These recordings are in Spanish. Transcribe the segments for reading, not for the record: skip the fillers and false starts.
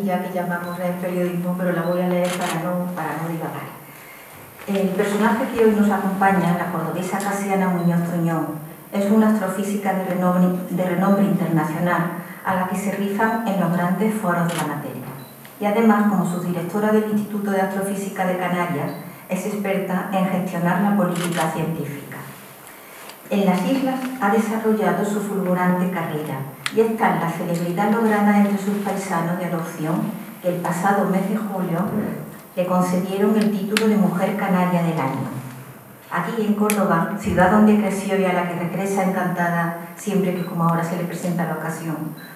cartilla que llamamos en el periodismo, pero la voy a leer para no divagar. El personaje que hoy nos acompaña, la cordobesa Casiana Muñoz Tuñón, es una astrofísica de renombre internacional a la que se rifan en los grandes foros de la materia. Y además, como subdirectora del Instituto de Astrofísica de Canarias, es experta en gestionar la política científica. En las islas ha desarrollado su fulgurante carrera y es tal la celebridad lograda entre sus paisanos de adopción que el pasado mes de julio le concedieron el título de Mujer Canaria del Año. Aquí en Córdoba, ciudad donde creció y a la que regresa encantada siempre que como ahora se le presenta la ocasión,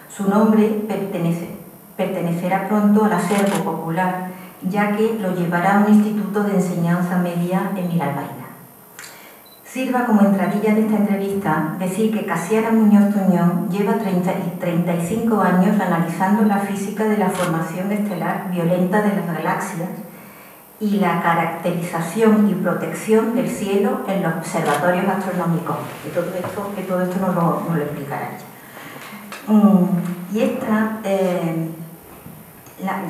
su nombre pertenecerá pronto al acervo popular, ya que lo llevará a un instituto de enseñanza media en Miralbaida. Sirva como entradilla de esta entrevista decir que Casiana Muñoz Tuñón lleva 35 años analizando la física de la formación estelar violenta de las galaxias y la caracterización y protección del cielo en los observatorios astronómicos. Que todo esto nos lo explicará ella. Y esta, la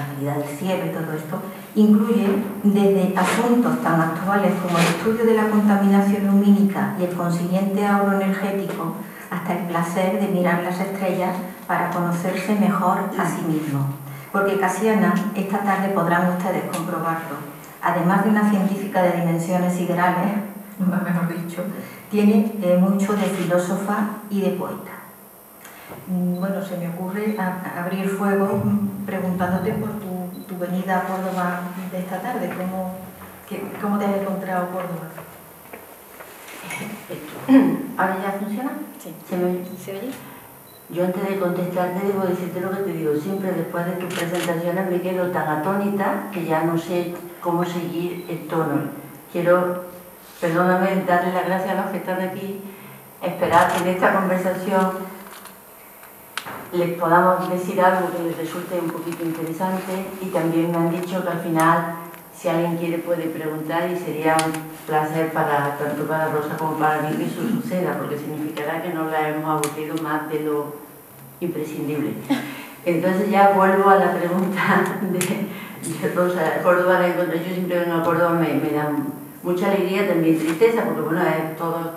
calidad del cielo y todo esto, incluye desde asuntos tan actuales como el estudio de la contaminación lumínica y el consiguiente ahorro energético, hasta el placer de mirar las estrellas para conocerse mejor a sí mismo. Porque Casiana, esta tarde podrán ustedes comprobarlo, además de una científica de dimensiones siderales, mejor dicho, tiene mucho de filósofa y de poeta. Bueno, se me ocurre abrir fuego preguntándote por tu venida a Córdoba de esta tarde. ¿Cómo te has encontrado Córdoba? ¿Ahora ya funciona? Sí. ¿Se oye? Yo antes de contestarte debo decirte lo que te digo siempre, después de tus presentaciones me quedo tan atónita que ya no sé cómo seguir el tono. Quiero, perdóname, darle las gracias a los que están aquí, esperar que en esta conversación les podamos decir algo que les resulte un poquito interesante, y también me han dicho que al final, si alguien quiere, puede preguntar, y sería un placer tanto para Rosa como para mí que eso suceda, porque significará que no la hemos aburrido más de lo imprescindible. Entonces ya vuelvo a la pregunta de Rosa. Córdoba la encontré, yo siempre vengo a Córdoba, me da mucha alegría, también tristeza, porque bueno, todos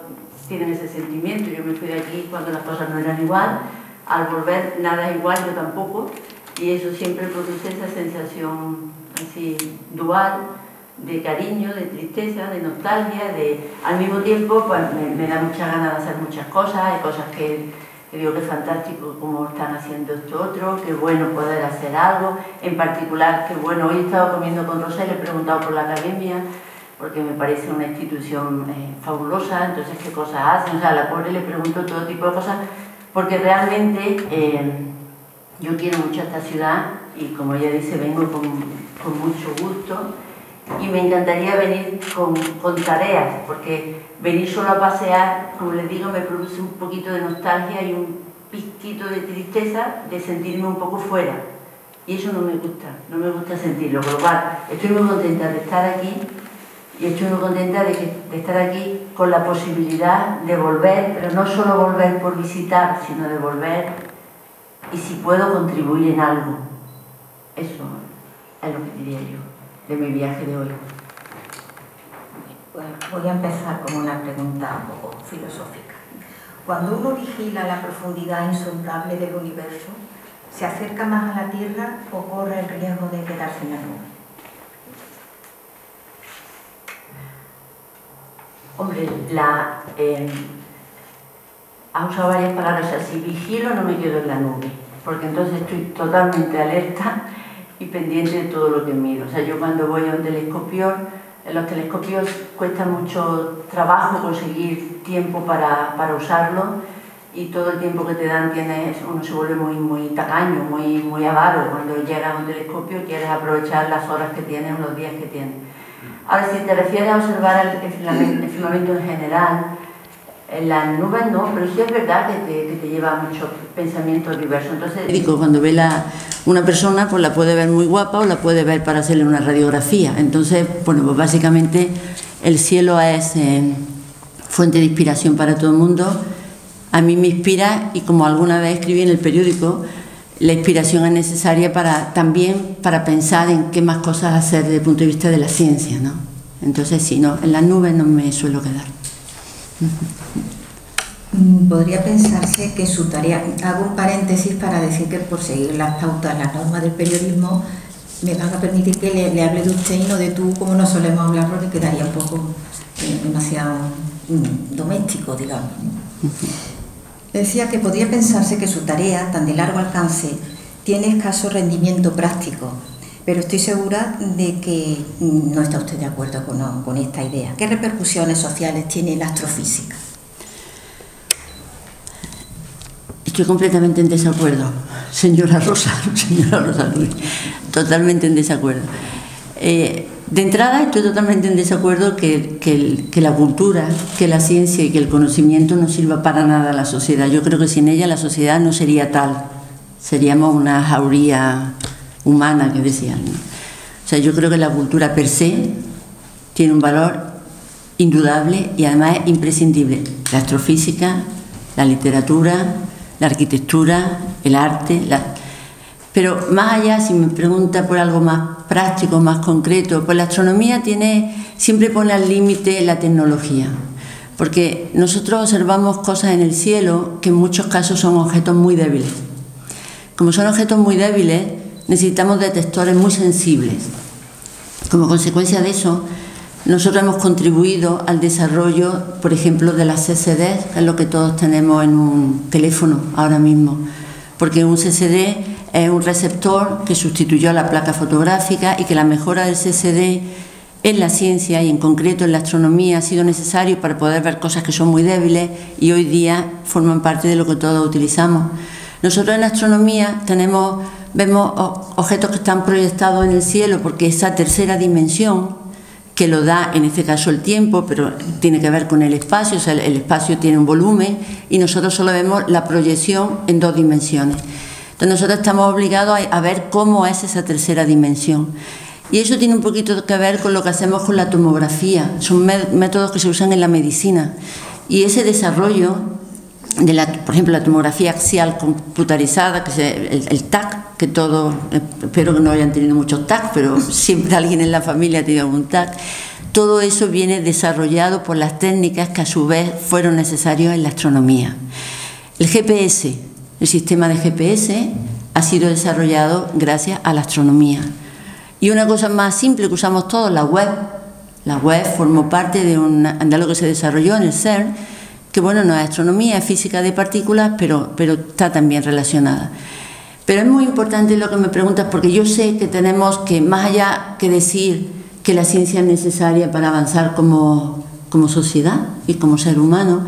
tienen ese sentimiento. Yo me fui de aquí cuando las cosas no eran igual, al volver nada es igual, yo tampoco, y eso siempre produce esa sensación así dual, de cariño, de tristeza, de nostalgia, al mismo tiempo pues me da mucha ganas de hacer muchas cosas. Hay cosas que digo que es fantástico como están haciendo esto otro, que bueno poder hacer algo, en particular que bueno, hoy he estado comiendo con Rosa y le he preguntado por la academia, porque me parece una institución fabulosa, entonces qué cosas hacen, o sea, a la pobre le pregunto todo tipo de cosas, porque realmente yo quiero mucho esta ciudad y como ella dice, vengo con mucho gusto, y me encantaría venir con tareas, porque venir solo a pasear, como les digo, me produce un poquito de nostalgia y un pizquito de tristeza de sentirme un poco fuera, y eso no me gusta sentirlo, por lo cual estoy muy contenta de estar aquí, y estoy muy contenta de estar aquí con la posibilidad de volver, pero no solo volver por visitar, sino de volver y si puedo contribuir en algo. Eso es lo que diría yo de mi viaje de hoy. Bueno, voy a empezar con una pregunta un poco filosófica. Cuando uno vigila la profundidad insondable del universo, ¿se acerca más a la Tierra o corre el riesgo de quedarse en la nube? Hombre, ha usado varias palabras así. Vigilo, no me quedo en la nube, porque entonces estoy totalmente alerta y pendiente de todo lo que miro. O sea, yo cuando voy a un telescopio, en los telescopios cuesta mucho trabajo conseguir tiempo para usarlo, y todo el tiempo que te dan uno se vuelve muy tacaño, muy avaro. Cuando llegas a un telescopio quieres aprovechar las horas que tienes, los días que tienes. Ahora, si te refieres a observar el firmamento en general, en las nubes no, pero sí es verdad que te lleva a muchos pensamientos diversos. Entonces, cuando ve una persona, pues la puede ver muy guapa o la puede ver para hacerle una radiografía. Entonces, bueno, pues básicamente el cielo es fuente de inspiración para todo el mundo. A mí me inspira, y como alguna vez escribí en el periódico, la inspiración es necesaria también para pensar en qué más cosas hacer desde el punto de vista de la ciencia, ¿no? Entonces, sí, no, en las nubes no me suelo quedar. Podría pensarse que su tarea, hago un paréntesis para decir que por seguir las pautas, las normas del periodismo, me van a permitir que le hable de usted y no de tú, como no solemos hablar, porque quedaría un poco demasiado doméstico, digamos. Decía que podría pensarse que su tarea, tan de largo alcance, tiene escaso rendimiento práctico, pero estoy segura de que no está usted de acuerdo con esta idea. ¿Qué repercusiones sociales tiene la astrofísica? Estoy completamente en desacuerdo, señora Rosa Luis, totalmente en desacuerdo. De entrada estoy totalmente en desacuerdo que la cultura, que la ciencia y que el conocimiento no sirva para nada a la sociedad. Yo creo que sin ella la sociedad no sería tal, seríamos una jauría humana, que decían, ¿no? O sea, yo creo que la cultura per se tiene un valor indudable y además es imprescindible. La astrofísica, la literatura, la arquitectura, el arte, pero más allá, si me pregunta por algo más práctico, más concreto, pues la astronomía siempre pone al límite la tecnología, porque nosotros observamos cosas en el cielo que en muchos casos son objetos muy débiles. Como son objetos muy débiles, necesitamos detectores muy sensibles. Como consecuencia de eso, nosotros hemos contribuido al desarrollo, por ejemplo, de las CCD, que es lo que todos tenemos en un teléfono ahora mismo, porque un CCD es un receptor que sustituyó a la placa fotográfica y que la mejora del CCD en la ciencia y en concreto en la astronomía ha sido necesario para poder ver cosas que son muy débiles y hoy día forman parte de lo que todos utilizamos. Nosotros en la astronomía vemos objetos que están proyectados en el cielo porque esa tercera dimensión que lo da, en este caso, el tiempo, pero tiene que ver con el espacio, o sea, el espacio tiene un volumen y nosotros solo vemos la proyección en 2 dimensiones. Entonces nosotros estamos obligados a ver cómo es esa tercera dimensión. Y eso tiene un poquito que ver con lo que hacemos con la tomografía, son métodos que se usan en la medicina. Y ese desarrollo, por ejemplo, la tomografía axial computarizada, que es el TAC, que todos, espero que no hayan tenido muchos TAC, pero siempre alguien en la familia ha tenido algún TAC, todo eso viene desarrollado por las técnicas que a su vez fueron necesarias en la astronomía. El GPS, el sistema de GPS, ha sido desarrollado gracias a la astronomía. Y una cosa más simple que usamos todos, la web. La web formó parte de algo que se desarrolló en el CERN, que bueno, no es astronomía, es física de partículas, pero está también relacionada. Pero es muy importante lo que me preguntas, porque yo sé que tenemos que, más allá que decir que la ciencia es necesaria para avanzar como sociedad y como ser humano,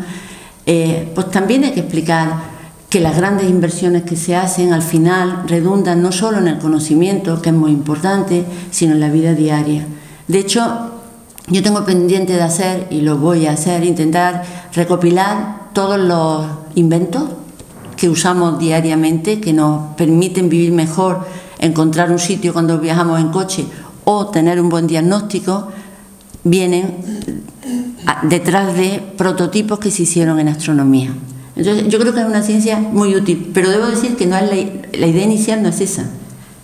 pues también hay que explicar que las grandes inversiones que se hacen al final redundan no solo en el conocimiento, que es muy importante, sino en la vida diaria. De hecho, yo tengo pendiente de hacer, y lo voy a hacer, intentar recopilar todos los inventos que usamos diariamente, que nos permiten vivir mejor, encontrar un sitio cuando viajamos en coche o tener un buen diagnóstico, vienen detrás de prototipos que se hicieron en astronomía. Entonces, yo creo que es una ciencia muy útil, pero debo decir que no es la idea inicial no es esa.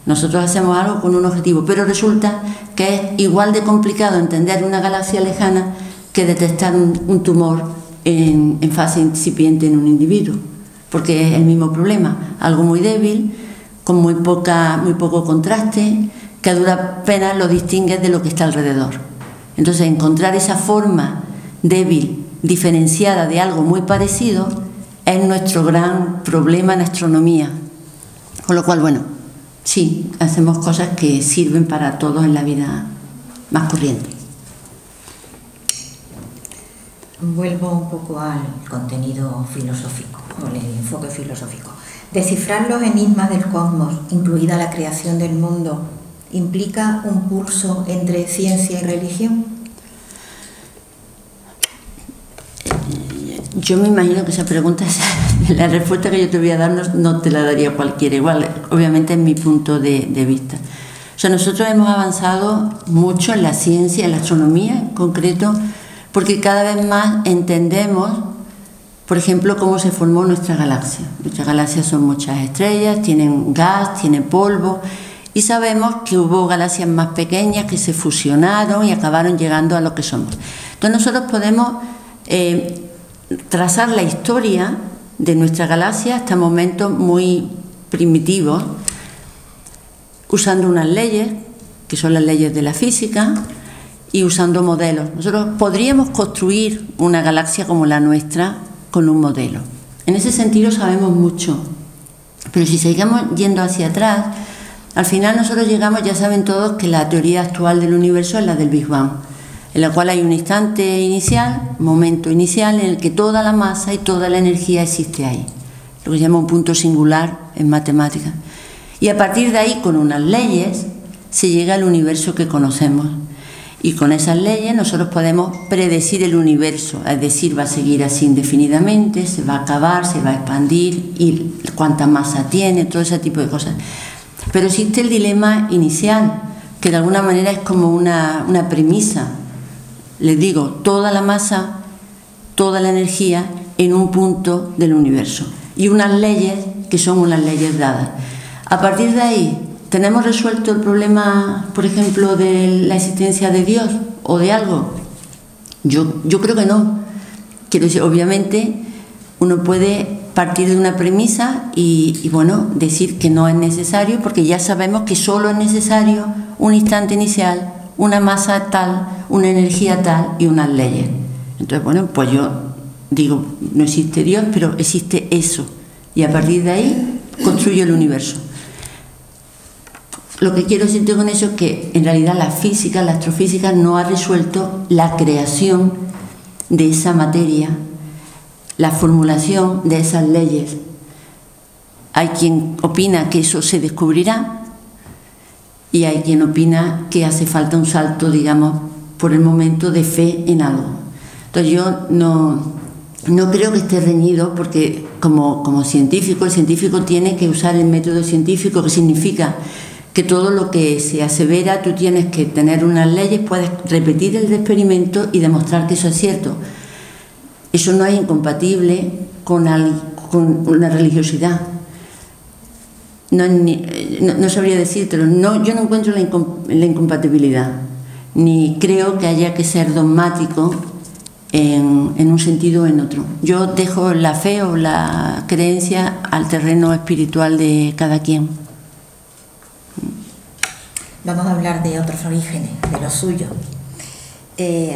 Nosotros hacemos algo con un objetivo, pero resulta que es igual de complicado entender una galaxia lejana que detectar un tumor en fase incipiente en un individuo, porque es el mismo problema, algo muy débil, con muy poco contraste, que a duras penas lo distingues de lo que está alrededor. Entonces, encontrar esa forma débil, diferenciada de algo muy parecido, es nuestro gran problema en astronomía. Con lo cual, bueno, sí, hacemos cosas que sirven para todos en la vida más corriente. Vuelvo un poco al contenido filosófico, o el enfoque filosófico. Descifrar los enigmas del cosmos, incluida la creación del mundo, ¿implica un curso entre ciencia y religión? Yo me imagino que esa pregunta, la respuesta que yo te voy a dar no te la daría cualquiera, igual, obviamente es mi punto de vista. O sea, nosotros hemos avanzado mucho en la ciencia, en la astronomía en concreto, porque cada vez más entendemos por ejemplo, cómo se formó nuestra galaxia. Nuestras galaxias son muchas estrellas, tienen gas, tienen polvo, y sabemos que hubo galaxias más pequeñas que se fusionaron y acabaron llegando a lo que somos. Entonces nosotros podemos trazar la historia de nuestra galaxia hasta momentos muy primitivos, usando unas leyes, que son las leyes de la física, y usando modelos. Nosotros podríamos construir una galaxia como la nuestra con un modelo. En ese sentido sabemos mucho, pero si seguimos yendo hacia atrás, al final nosotros llegamos, ya saben todos, que la teoría actual del universo es la del Big Bang, en la cual hay un instante inicial, momento inicial, en el que toda la masa y toda la energía existe ahí, lo que se llama un punto singular en matemáticas. Y a partir de ahí, con unas leyes, se llega al universo que conocemos. Y con esas leyes nosotros podemos predecir el universo, es decir, va a seguir así indefinidamente, se va a acabar, se va a expandir, y cuánta masa tiene, todo ese tipo de cosas. Pero existe el dilema inicial, que de alguna manera es como una premisa. Les digo, toda la masa, toda la energía en un punto del universo. Y unas leyes que son unas leyes dadas. A partir de ahí, ¿tenemos resuelto el problema, por ejemplo, de la existencia de Dios o de algo? Yo creo que no. Quiero decir, obviamente, uno puede partir de una premisa y bueno, decir que no es necesario, porque ya sabemos que solo es necesario un instante inicial, una masa tal, una energía tal y unas leyes. Entonces, bueno, pues yo digo, no existe Dios, pero existe eso. Y a partir de ahí construyo el universo. Lo que quiero decirte con eso es que en realidad la física, la astrofísica, no ha resuelto la creación de esa materia, la formulación de esas leyes. Hay quien opina que eso se descubrirá y hay quien opina que hace falta un salto, digamos, por el momento de fe en algo. Entonces yo no creo que esté reñido, porque como científico, el científico tiene que usar el método científico, que significa que todo lo que se asevera tú tienes que tener unas leyes, puedes repetir el experimento y demostrar que eso es cierto. Eso no es incompatible con la religiosidad. No sabría decírtelo. Yo no encuentro la incompatibilidad, ni creo que haya que ser dogmático en un sentido o en otro. Yo dejo la fe o la creencia al terreno espiritual de cada quien. Vamos a hablar de otros orígenes, de los suyos.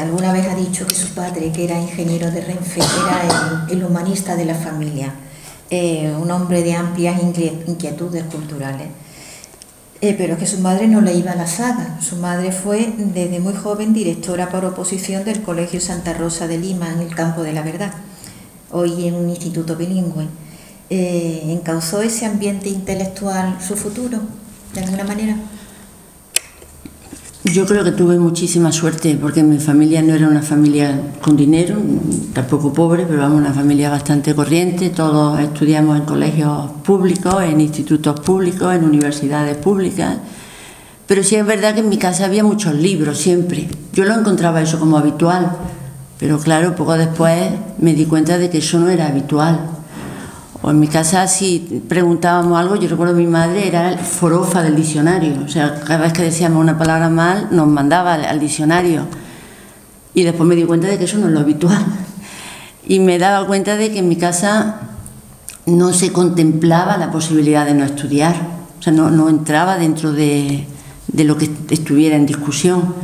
Alguna vez ha dicho que su padre, que era ingeniero de Renfe, era el humanista de la familia, un hombre de amplias inquietudes culturales. Pero que su madre no le iba a la saga. Su madre fue desde muy joven directora por oposición del Colegio Santa Rosa de Lima, en el Campo de la Verdad, hoy en un instituto bilingüe. ¿Encauzó ese ambiente intelectual su futuro, de alguna manera? Yo creo que tuve muchísima suerte, porque mi familia no era una familia con dinero, tampoco pobre, pero vamos, una familia bastante corriente. Todos estudiamos en colegios públicos, en institutos públicos, en universidades públicas. Pero sí es verdad que en mi casa había muchos libros siempre. Yo lo encontraba eso como habitual, pero claro, poco después me di cuenta de que eso no era habitual. O en mi casa, si preguntábamos algo, yo recuerdo que mi madre era el forofa del diccionario. O sea, cada vez que decíamos una palabra mal, nos mandaba al diccionario. Y después me di cuenta de que eso no es lo habitual. Y me daba cuenta de que en mi casa no se contemplaba la posibilidad de no estudiar. O sea, no entraba dentro de lo que estuviera en discusión.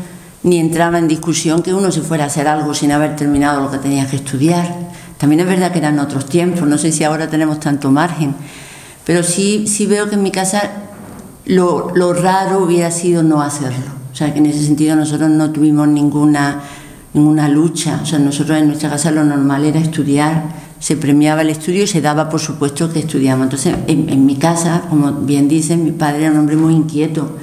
Ni entraba en discusión que uno se fuera a hacer algo sin haber terminado lo que tenía que estudiar. También es verdad que eran otros tiempos, no sé si ahora tenemos tanto margen, pero sí veo que en mi casa lo raro hubiera sido no hacerlo. O sea, que en ese sentido nosotros no tuvimos ninguna lucha. O sea, nosotros en nuestra casa lo normal era estudiar, se premiaba el estudio y se daba por supuesto que estudiamos. Entonces, en mi casa, como bien dicen, mi padre era un hombre muy inquieto,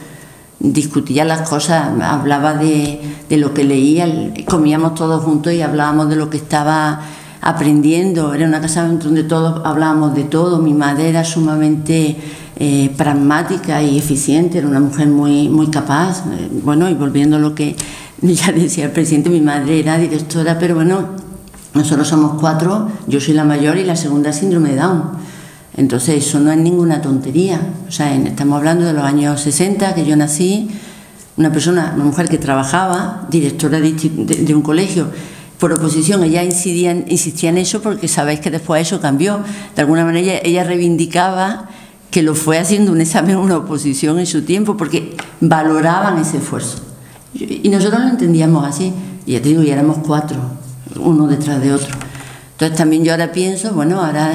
discutía las cosas, hablaba de lo que leía, comíamos todos juntos y hablábamos de lo que estaba aprendiendo. Era una casa donde todos hablábamos de todo. Mi madre era sumamente pragmática y eficiente, era una mujer muy capaz. Bueno, y volviendo a lo que ya decía el presidente, mi madre era directora, pero bueno, Nosotros somos 4, yo soy la mayor y la segunda síndrome de Down. Entonces eso no es ninguna tontería. O sea, estamos hablando de los años 60, que yo nací, una mujer que trabajaba, directora de un colegio, por oposición. Ella insistía en eso porque sabéis que después eso cambió. De alguna manera ella reivindicaba que lo fue haciendo un examen, una oposición en su tiempo, porque valoraban ese esfuerzo. Y nosotros lo entendíamos así. Y ya te digo, ya éramos 4, uno detrás de otro. Entonces también yo ahora pienso, bueno, ahora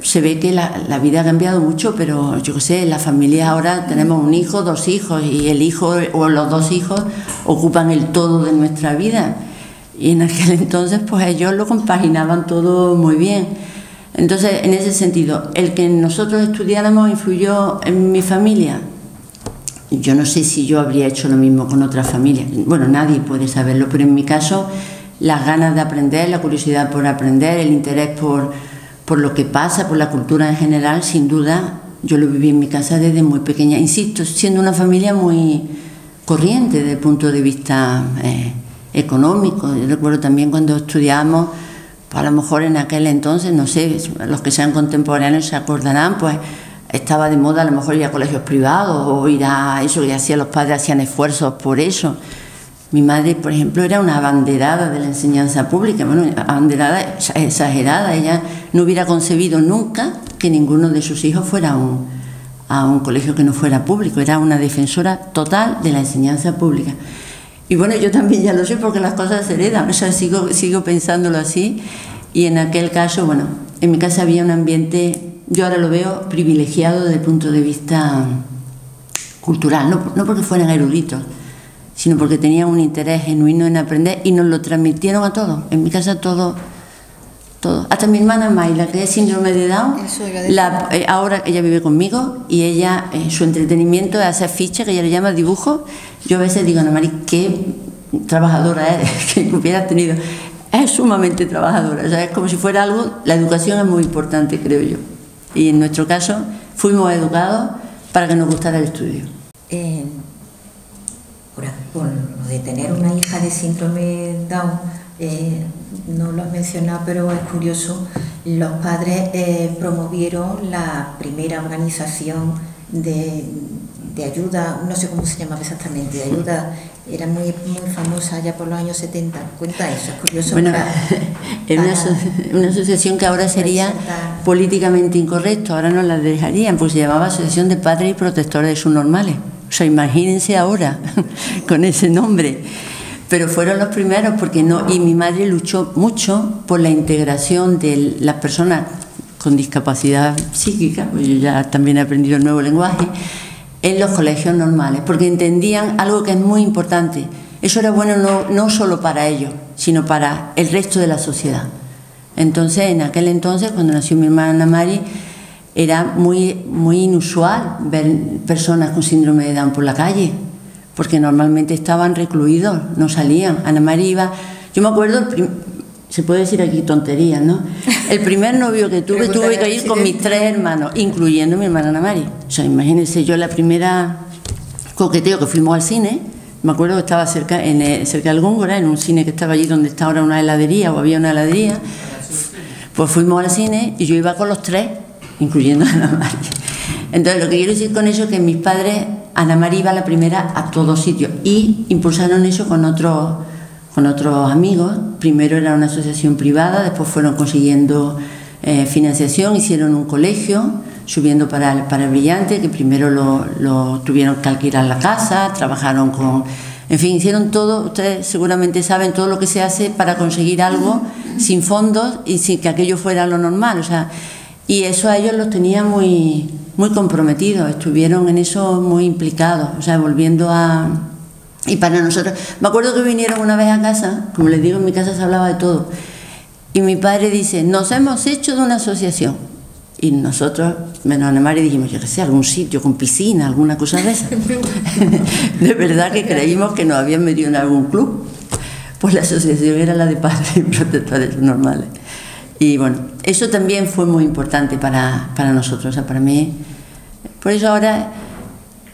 se ve que la vida ha cambiado mucho, pero yo qué sé, en las familias ahora tenemos un hijo, 2 hijos, y el hijo o los 2 hijos ocupan el todo de nuestra vida. Y en aquel entonces, pues ellos lo compaginaban todo muy bien. Entonces, en ese sentido, el que nosotros estudiáramos influyó en mi familia. Yo no sé si yo habría hecho lo mismo con otras familias. Bueno, nadie puede saberlo, pero en mi caso, las ganas de aprender, la curiosidad por aprender, el interés por lo que pasa, por la cultura en general, sin duda, yo lo viví en mi casa desde muy pequeña. Insisto, siendo una familia muy corriente desde el punto de vista económico. Yo recuerdo también cuando estudiábamos, pues a lo mejor en aquel entonces, no sé, los que sean contemporáneos se acordarán, pues estaba de moda a lo mejor ir a colegios privados o ir a eso que hacían los padres, hacían esfuerzos por eso. Mi madre, por ejemplo, era una abanderada de la enseñanza pública, bueno, abanderada exagerada. Ella no hubiera concebido nunca que ninguno de sus hijos fuera a un colegio que no fuera público. Era una defensora total de la enseñanza pública. Y bueno, yo también ya lo sé porque las cosas se heredan, o sea, sigo pensándolo así. Y en aquel caso, bueno, en mi casa había un ambiente, yo ahora lo veo privilegiado desde el punto de vista cultural, no porque fueran eruditos, sino porque tenían un interés genuino en aprender y nos lo transmitieron a todos. En mi casa todo. Hasta mi hermana Mayla, que es síndrome de Down, ahora ella vive conmigo y ella, su entretenimiento es hacer fichas, que ella le llama dibujo. Yo a veces digo, Ana María, qué trabajadora eres, que hubieras tenido. Es sumamente trabajadora, o sea, es como si fuera algo, la educación es muy importante, creo yo. Y en nuestro caso fuimos educados para que nos gustara el estudio. Por lo de tener una hija de síndrome Down, no lo has mencionado, pero es curioso, los padres promovieron la primera organización de ayuda, no sé cómo se llamaba exactamente, de ayuda, era muy famosa ya por los años 70. Cuenta eso, es curioso. Bueno, una asociación que ahora sería políticamente incorrecto, ahora no la dejarían, pues se llamaba Asociación de Padres y Protectores de Subnormales. O sea, imagínense ahora con ese nombre. Pero fueron los primeros porque no, y mi madre luchó mucho por la integración de las personas con discapacidad psíquica, pues yo ya también he aprendido el nuevo lenguaje, en los colegios normales, porque entendían algo que es muy importante. Eso era bueno no solo para ellos, sino para el resto de la sociedad. Entonces, en aquel entonces, cuando nació mi hermana Ana Mari, era muy inusual ver personas con síndrome de Down por la calle, porque normalmente estaban recluidos, no salían. Ana María iba, yo me acuerdo, se puede decir aquí tonterías, ¿no? El primer novio que tuve que ir con mis 3 hermanos, incluyendo mi hermana Ana María. O sea, imagínense, yo la primera coqueteo que fuimos al cine, me acuerdo que estaba cerca del Góngora, en un cine que estaba allí donde está ahora una heladería, o había una heladería, pues fuimos al cine y yo iba con los 3, incluyendo a Ana María. Entonces, lo que quiero decir con eso es que mis padres, Ana María iba la primera a todos sitios y impulsaron eso con otros amigos. Primero era una asociación privada, después fueron consiguiendo financiación, hicieron un colegio, subiendo para el Brillante, que primero lo tuvieron que alquilar la casa, trabajaron con... En fin, hicieron todo, ustedes seguramente saben todo lo que se hace para conseguir algo sin fondos y sin que aquello fuera lo normal, o sea... Y eso a ellos los tenía muy comprometidos, estuvieron en eso muy implicados, o sea, volviendo a... Y para nosotros... Me acuerdo que vinieron una vez a casa, como les digo, en mi casa se hablaba de todo, y mi padre dice, nos hemos hecho de una asociación. Y nosotros, menos Ana María, dijimos, yo qué sé, algún sitio con piscina, alguna cosa de esa. De verdad que creímos que nos habían metido en algún club. Pues la asociación era la de Padres y Protectores Normales. Y bueno, eso también fue muy importante para nosotros, o sea, para mí. Por eso ahora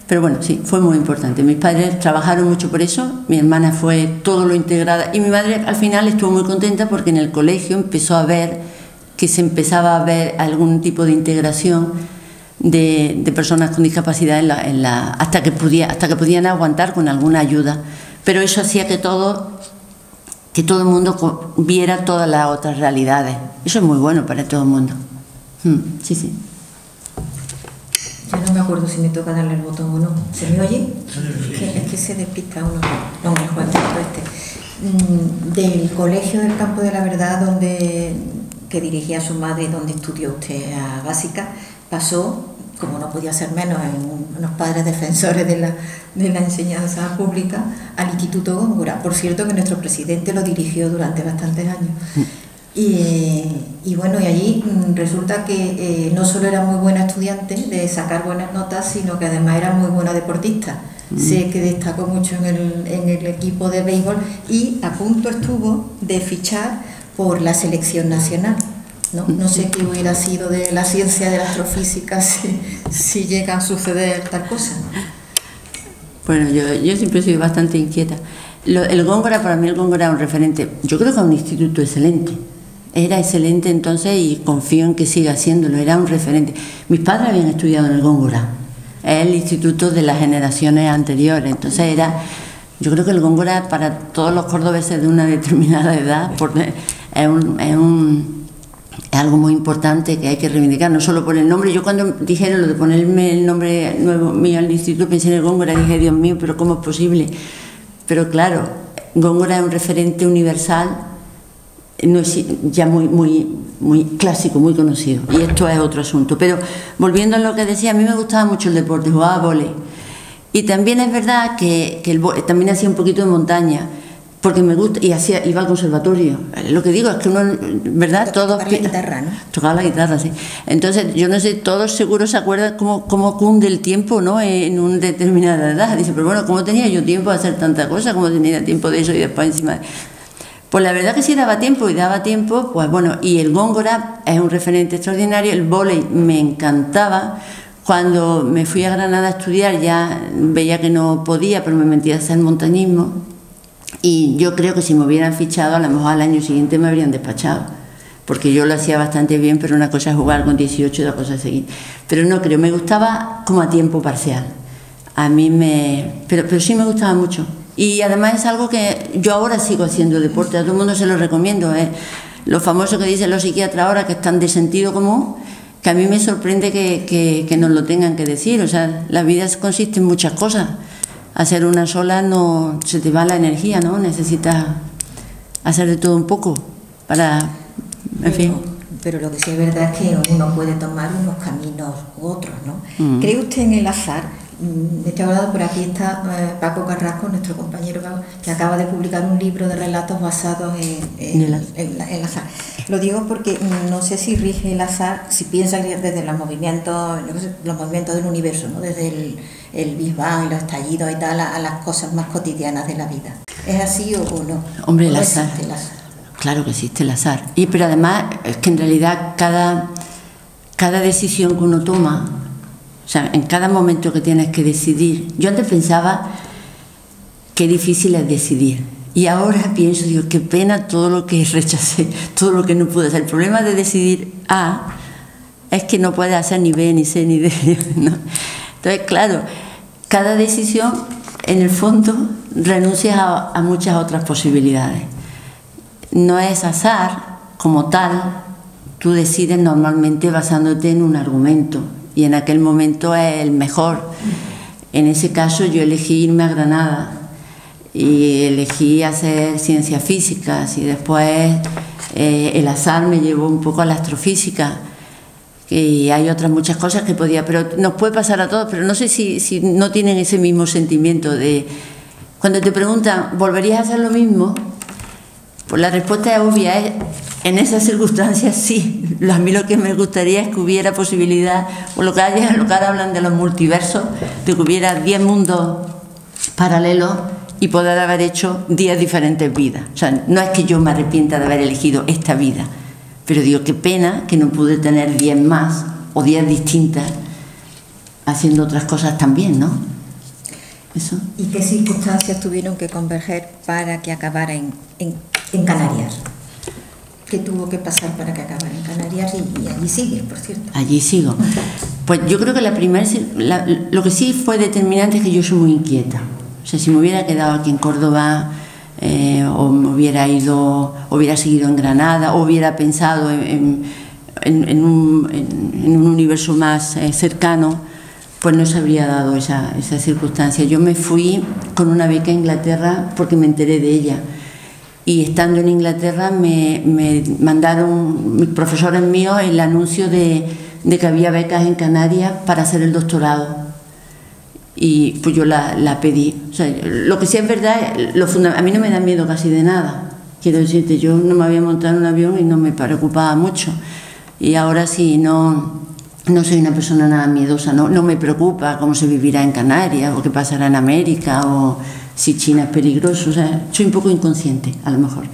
Pero bueno, sí, fue muy importante. Mis padres trabajaron mucho por eso, mi hermana fue todo lo integrada y mi madre al final estuvo muy contenta porque en el colegio empezó a ver que se empezaba a ver algún tipo de integración de personas con discapacidad hasta que podían aguantar con alguna ayuda. Pero eso hacía que todo el mundo viera todas las otras realidades. Eso es muy bueno para todo el mundo. Sí, sí. Yo no me acuerdo si me toca darle el botón o no. ¿Se me oye? Es que se despista uno. No, mejor del Colegio del Campo de la Verdad, que dirigía a su madre y donde estudió usted a básica, pasó, como no podía ser menos, en unos padres defensores de la enseñanza pública, al Instituto Góngora. Por cierto, que nuestro presidente lo dirigió durante bastantes años. Y bueno, y allí resulta que no solo era muy buena estudiante de sacar buenas notas, sino que además era muy buena deportista. Sé que destacó mucho en el equipo de béisbol y a punto estuvo de fichar por la selección nacional. No sé qué hubiera sido de la ciencia de la astrofísica si llega a suceder tal cosa. Bueno, yo siempre soy bastante inquieta. El Góngora, para mí el Góngora era un referente. Yo creo que era un instituto excelente. Era excelente entonces y confío en que siga haciéndolo. Era un referente. Mis padres habían estudiado en el Góngora. Es el instituto de las generaciones anteriores. Entonces yo creo que el Góngora para todos los cordobeses de una determinada edad es algo muy importante que hay que reivindicar, no solo por el nombre. Yo cuando dijeron lo de ponerme el nombre nuevo mío al instituto pensé en el Góngora y dije, Dios mío, pero ¿cómo es posible? Pero claro, Góngora es un referente universal, no es ya muy clásico, muy conocido, y esto es otro asunto. Pero volviendo a lo que decía, a mí me gustaba mucho el deporte, jugaba vóley, y también es verdad que también hacía un poquito de montaña, porque me gusta, y iba al conservatorio. Lo que digo es que uno, ¿verdad? Todos tocaba la guitarra, ¿no? Tocaba la guitarra, sí. Entonces, yo no sé, todos seguro se acuerdan cómo cunde el tiempo, ¿no? En una determinada edad. Dice, pero bueno, ¿cómo tenía yo tiempo de hacer tanta cosa? ¿Cómo tenía tiempo de eso y después encima? Pues la verdad que sí daba tiempo, pues bueno, y el Góngora es un referente extraordinario. El vóley me encantaba. Cuando me fui a Granada a estudiar ya veía que no podía, pero me metí a hacer montañismo. Y yo creo que si me hubieran fichado, a lo mejor al año siguiente me habrían despachado, porque yo lo hacía bastante bien, pero una cosa es jugar con 18 y otra cosa es seguir. Pero no creo, me gustaba como a tiempo parcial. Pero sí me gustaba mucho. Y además es algo que yo ahora sigo haciendo deporte, a todo el mundo se lo recomiendo. Lo famoso que dicen los psiquiatras ahora, que están de sentido común, que a mí me sorprende que nos lo tengan que decir. O sea, la vida consiste en muchas cosas. Hacer una sola no se te va la energía, ¿no? Necesitas hacer de todo un poco para, en fin. Pero lo que sí es verdad es que uno puede tomar unos caminos u otros, ¿no? ¿Cree usted en el azar? De este lado por aquí está Paco Carrasco, nuestro compañero, que acaba de publicar un libro de relatos basados en el azar. Lo digo porque no sé si rige el azar, si piensa desde los movimientos del universo, ¿no? Desde el Big Bang, los estallidos y tal, a las cosas más cotidianas de la vida. ¿Es así o no? Hombre, el azar. Claro que existe el azar. Pero además es que en realidad cada decisión que uno toma, o sea, en cada momento que tienes que decidir. Yo antes pensaba qué difícil es decidir. Y ahora pienso, digo, qué pena todo lo que rechacé, todo lo que no pude hacer. El problema de decidir A es que no puedes hacer ni B, ni C, ni D, ¿no? Entonces, claro, cada decisión, en el fondo, renuncias a muchas otras posibilidades. No es azar como tal, tú decides normalmente basándote en un argumento. Y en aquel momento es el mejor. En ese caso yo elegí irme a Granada y elegí hacer ciencias físicas y después el azar me llevó un poco a la astrofísica y hay otras muchas cosas que podía, pero nos puede pasar a todos, pero no sé si no tienen ese mismo sentimiento de cuando te preguntan ¿volverías a hacer lo mismo? Pues la respuesta es obvia, en esas circunstancias sí. A mí lo que me gustaría es que hubiera posibilidad, o lo que ahora hablan de los multiversos, de que hubiera 10 mundos paralelos y poder haber hecho 10 diferentes vidas. O sea, no es que yo me arrepienta de haber elegido esta vida, pero digo, qué pena que no pude tener 10 más o 10 distintas haciendo otras cosas también, ¿no? Eso. ¿Y qué circunstancias tuvieron que converger para que acabara en Canarias? ¿Qué tuvo que pasar para que acabara en Canarias? Y allí sigues, por cierto. Allí sigo. Pues yo creo que lo que sí fue determinante es que yo soy muy inquieta. O sea, si me hubiera quedado aquí en Córdoba, o me hubiera seguido en Granada, o hubiera pensado en un universo más cercano, pues no se habría dado esa circunstancia. Yo me fui con una beca a Inglaterra porque me enteré de ella. Y estando en Inglaterra me mandaron mis profesores míos el anuncio de que había becas en Canarias para hacer el doctorado. Y pues yo la pedí. O sea, lo que sí es verdad, a mí no me da miedo casi de nada. Quiero decirte, yo no me había montado en un avión y no me preocupaba mucho. Y ahora sí, no soy una persona nada miedosa, no me preocupa cómo se vivirá en Canarias o qué pasará en América o si China es peligroso. O sea, soy un poco inconsciente, a lo mejor.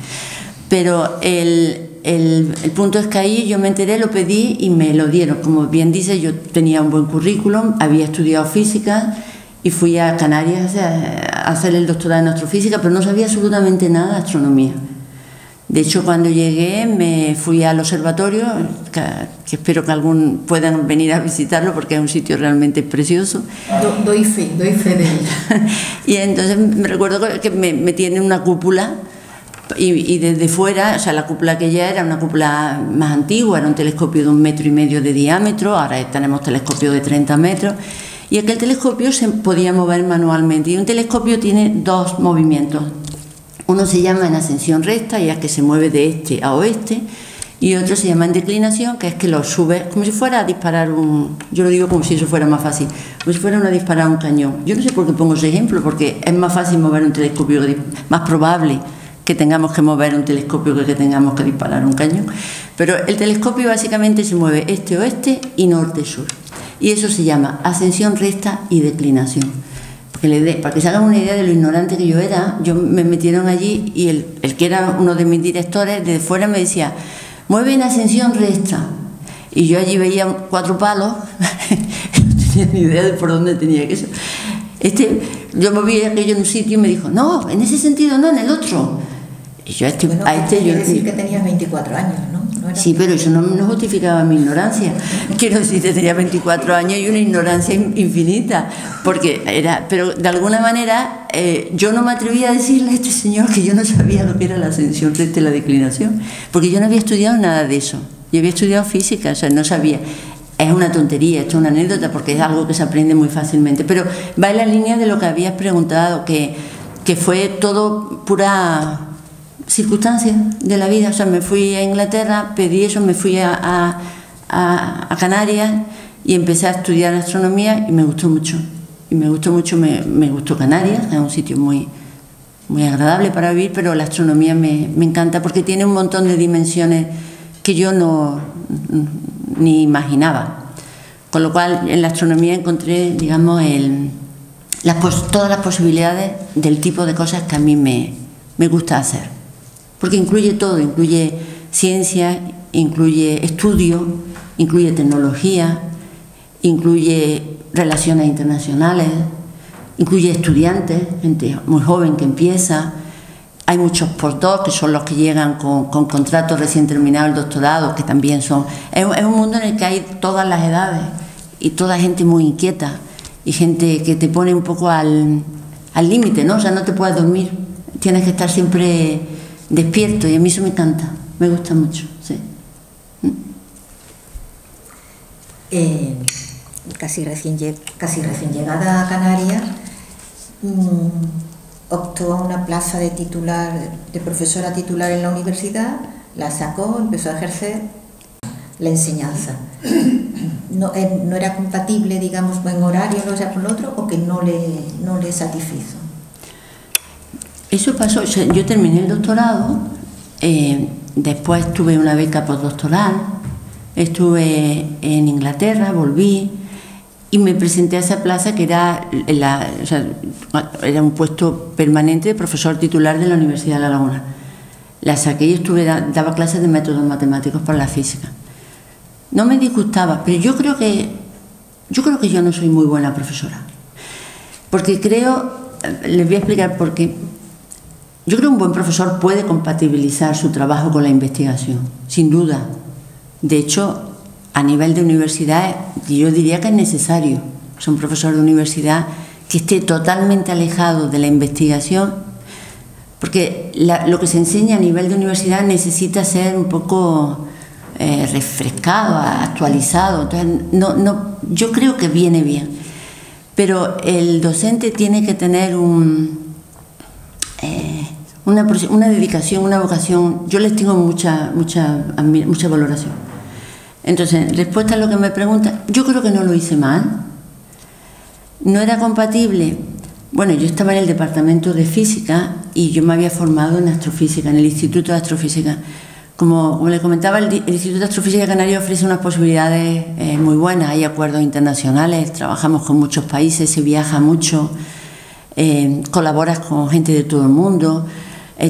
Pero el punto es que ahí yo me enteré, lo pedí y me lo dieron. Como bien dice, yo tenía un buen currículum, había estudiado física y fui a Canarias, o sea, a hacer el doctorado en astrofísica, pero no sabía absolutamente nada de astronomía. De hecho, cuando llegué me fui al observatorio, que espero que puedan venir a visitarlo porque es un sitio realmente precioso. Doy fe de ello. Y entonces me recuerdo que me tienen una cúpula y desde fuera, o sea, la cúpula que ya era una cúpula más antigua, era un telescopio de 1,5 metros de diámetro, ahora tenemos telescopios de 30 metros, y aquel telescopio se podía mover manualmente. Y un telescopio tiene 2 movimientos. Uno se llama en ascensión recta, y es que se mueve de este a oeste, y otro se llama en declinación, que es que lo sube como si fuera a disparar yo lo digo como si eso fuera más fácil, como si fuera a disparar un cañón. Yo no sé por qué pongo ese ejemplo, porque es más fácil mover un telescopio, más probable que tengamos que mover un telescopio que tengamos que disparar un cañón. Pero el telescopio básicamente se mueve este-oeste y norte-sur, y eso se llama ascensión recta y declinación. Para que se hagan una idea de lo ignorante que yo era, me metieron allí y el que era uno de mis directores desde fuera me decía, mueve en ascensión recta. Y yo allí veía 4 palos, no tenía ni idea de por dónde tenía que ser. Yo moví aquello en un sitio y me dijo, no, en ese sentido no, en el otro. Y yo quiere decir que tenías 24 años, ¿no? Sí, pero eso no justificaba mi ignorancia. Quiero decir, tenía 24 años y una ignorancia infinita, pero de alguna manera yo no me atrevía a decirle a este señor que yo no sabía lo que era la ascensión recta y la declinación, porque yo no había estudiado nada de eso. Yo había estudiado física, o sea, no sabía. Es una tontería, esto es una anécdota porque es algo que se aprende muy fácilmente, pero va en la línea de lo que habías preguntado, que fue todo pura circunstancias de la vida. O sea, me fui a Inglaterra, pedí eso, me fui a Canarias y empecé a estudiar astronomía y me gustó mucho. Me gustó Canarias, es un sitio muy, muy agradable para vivir, pero la astronomía me encanta porque tiene un montón de dimensiones que yo ni imaginaba. Con lo cual, en la astronomía encontré, digamos, todas las posibilidades del tipo de cosas que a mí me gusta hacer. Porque incluye todo, incluye ciencia, incluye estudio, incluye tecnología, incluye relaciones internacionales, incluye estudiantes, gente muy joven que empieza. Hay muchos postdocs que son los que llegan con contratos recién terminados el doctorado, que también son... Es un mundo en el que hay todas las edades y toda gente muy inquieta y gente que te pone un poco al límite, ¿no? O sea, no te puedes dormir, tienes que estar siempre despierto y a mí eso me encanta, me gusta mucho, sí. Casi recién llegada a Canarias, optó a una plaza de profesora titular en la universidad, la sacó, empezó a ejercer la enseñanza. No era compatible, digamos, en horario, no sea por lo otro, o que no le satisfizo. Eso pasó, o sea, yo terminé el doctorado, después tuve una beca postdoctoral, estuve en Inglaterra, volví y me presenté a esa plaza que era un puesto permanente de profesor titular de la Universidad de La Laguna. La saqué y daba clases de métodos matemáticos para la física. No me disgustaba, pero yo creo que yo no soy muy buena profesora. Porque creo, les voy a explicar por qué. Yo creo que un buen profesor puede compatibilizar su trabajo con la investigación, sin duda. De hecho, a nivel de universidad, yo diría que es necesario. Es un profesor de universidad que esté totalmente alejado de la investigación, porque lo que se enseña a nivel de universidad necesita ser un poco refrescado, actualizado. Entonces, yo creo que viene bien. Pero el docente tiene que tener una dedicación, una vocación. Yo les tengo mucha valoración. Entonces, respuesta a lo que me preguntan, yo creo que no lo hice mal. No era compatible. Bueno, yo estaba en el departamento de física y yo me había formado en astrofísica, en el Instituto de Astrofísica. Como le comentaba, el Instituto de Astrofísica Canario ofrece unas posibilidades muy buenas. Hay acuerdos internacionales, trabajamos con muchos países, se viaja mucho, colaboras con gente de todo el mundo,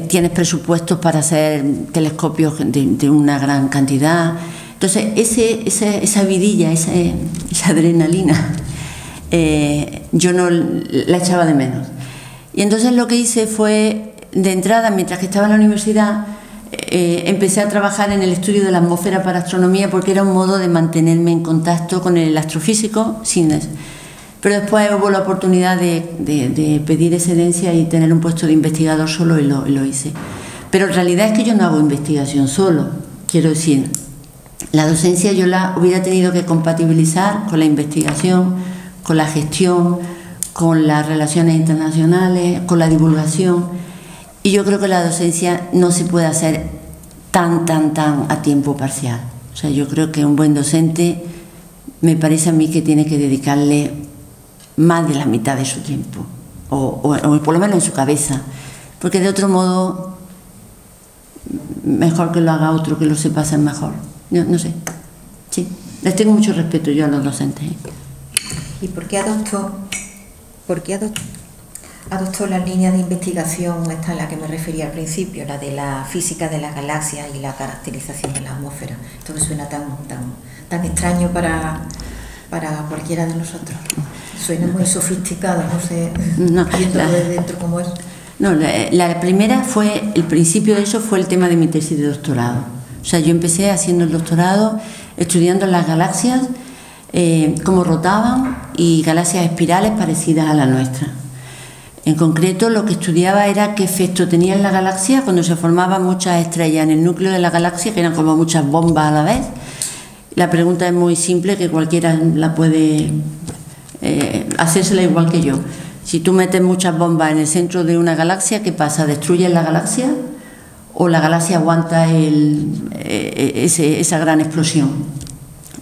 tienes presupuestos para hacer telescopios de una gran cantidad. Entonces, esa vidilla, esa adrenalina, yo no la echaba de menos. Y entonces lo que hice fue, de entrada, mientras que estaba en la universidad, empecé a trabajar en el estudio de la atmósfera para astronomía, porque era un modo de mantenerme en contacto con el astrofísico sin eso. Pero después hubo la oportunidad de pedir excedencia y tener un puesto de investigador solo y lo hice. Pero en realidad es que yo no hago investigación solo. Quiero decir, la docencia yo la hubiera tenido que compatibilizar con la investigación, con la gestión, con las relaciones internacionales, con la divulgación. Y yo creo que la docencia no se puede hacer tan a tiempo parcial. O sea, yo creo que un buen docente, me parece a mí que tiene que dedicarle más de la mitad de su tiempo, o por lo menos en su cabeza, porque de otro modo, mejor que lo haga otro, que lo sepa hacer mejor. No sé. Sí, les tengo mucho respeto yo a los docentes. ¿Y por qué adoptó las líneas de investigación, esta en la que me refería al principio, la de la física de las galaxias y la caracterización de la atmósfera? Esto me suena tan extraño para cualquiera de nosotros. Suena muy sofisticado, no sé, viendo de dentro cómo es. No, la primera fue, el principio de eso fue el tema de mi tesis de doctorado. O sea, yo empecé haciendo el doctorado estudiando las galaxias, cómo rotaban, y galaxias espirales parecidas a la nuestra. En concreto, lo que estudiaba era qué efecto tenía en la galaxia cuando se formaban muchas estrellas en el núcleo de la galaxia, que eran como muchas bombas a la vez. La pregunta es muy simple, que cualquiera la puede hacérsela igual que yo. Si tú metes muchas bombas en el centro de una galaxia, ¿qué pasa? ¿Destruyes la galaxia o la galaxia aguanta esa gran explosión?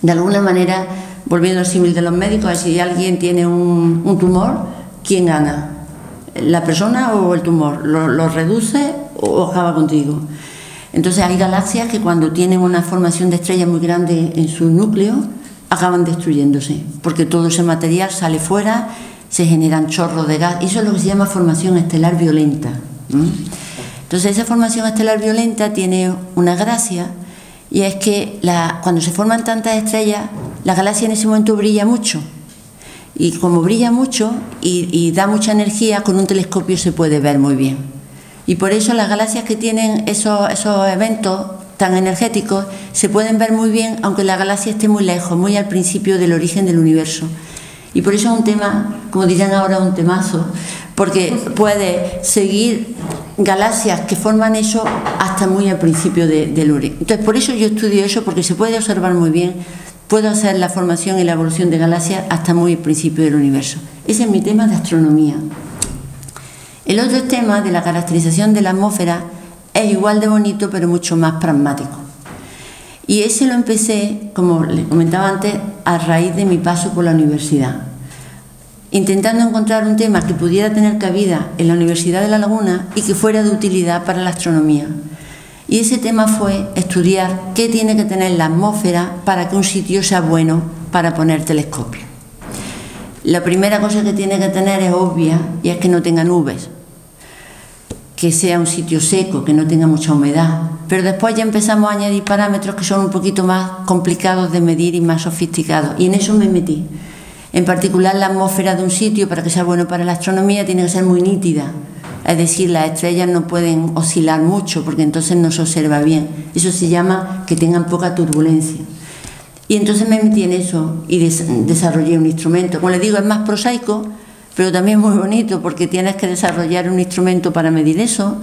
De alguna manera, volviendo al símil de los médicos, si alguien tiene un tumor, ¿quién gana? ¿La persona o el tumor? ¿Lo reduce o acaba contigo? Entonces hay galaxias que cuando tienen una formación de estrellas muy grande en su núcleo, acaban destruyéndose, porque todo ese material sale fuera, se generan chorros de gas, y eso es lo que se llama formación estelar violenta. Entonces esa formación estelar violenta tiene una gracia, y es que cuando se forman tantas estrellas, la galaxia en ese momento brilla mucho, y como brilla mucho y da mucha energía, con un telescopio se puede ver muy bien. Y por eso las galaxias que tienen esos eventos tan energéticos se pueden ver muy bien, aunque la galaxia esté muy lejos, muy al principio del origen del universo. Y por eso es un tema, como dirán ahora, un temazo, porque puede seguir galaxias que forman eso hasta muy al principio del origen. Entonces, por eso yo estudio eso, porque se puede observar muy bien. Puedo hacer la formación y la evolución de galaxias hasta muy al principio del universo. Ese es mi tema de astronomía. El otro tema de la caracterización de la atmósfera es igual de bonito, pero mucho más pragmático. Y ese lo empecé, como les comentaba antes, a raíz de mi paso por la universidad, intentando encontrar un tema que pudiera tener cabida en la Universidad de La Laguna y que fuera de utilidad para la astronomía. Y ese tema fue estudiar qué tiene que tener la atmósfera para que un sitio sea bueno para poner telescopios. La primera cosa que tiene que tener es obvia, y es que no tenga nubes, que sea un sitio seco, que no tenga mucha humedad. Pero después ya empezamos a añadir parámetros que son un poquito más complicados de medir y más sofisticados, y en eso me metí. En particular, la atmósfera de un sitio, para que sea bueno para la astronomía, tiene que ser muy nítida. Es decir, las estrellas no pueden oscilar mucho porque entonces no se observa bien. Eso se llama que tengan poca turbulencia. Y entonces me metí en eso y desarrollé un instrumento. Como les digo, es más prosaico, pero también muy bonito porque tienes que desarrollar un instrumento para medir eso,